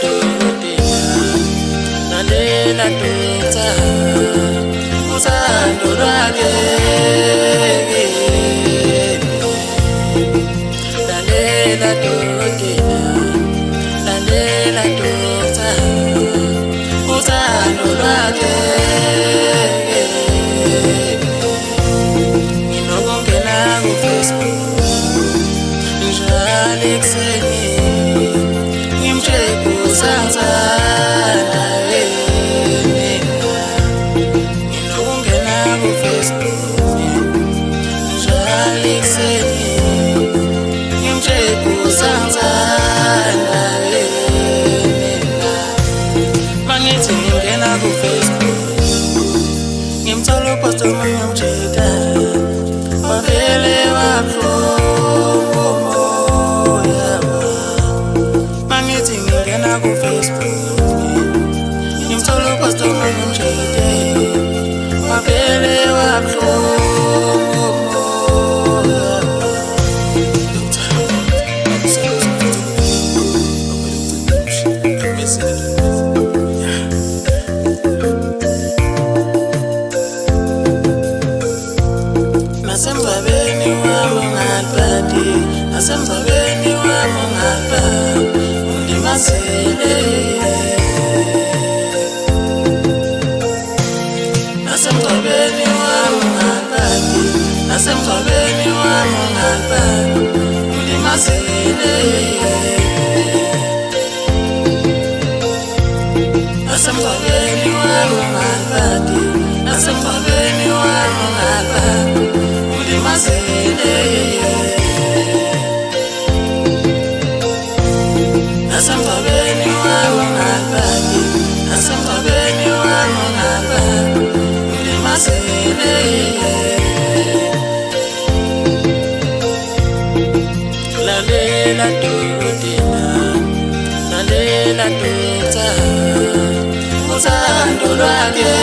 dokotela, lalela dokotela, uthando lwakhe. Lalela dokotela, lalela dokotela, uthando lwakhe. Nginokungena ku-Facebook njalo ekuseni ngimcheck usanzana nginokungena ku-Facebook njalo ekuseni ngimcheck usanzana mangithi ngingena ku-Facebook ngimthola upost omunye umjida wavele wabuhlungu umoya. Mangithi ngingena ku-Facebook ngimthola upost omunye umjida wavele wabuhlungu umoya. Nasemhlabeni wami ungaphathi, nasemhlabeni wami ungaphathi, undimasele. Nasemhlabeni wami ungaphathi, nasemhlabeni wami ungaphathi, undimasele. Nasemhlabeni wami ungaphathi, nasemhlabeni wami ungaphathi, undimasele. Nasemhlabeni wami ungaphathi, nasemhlabeni wami ungaphathi, undimasele. Lalela dokotela, lalela dokotela, uthando lwakhe.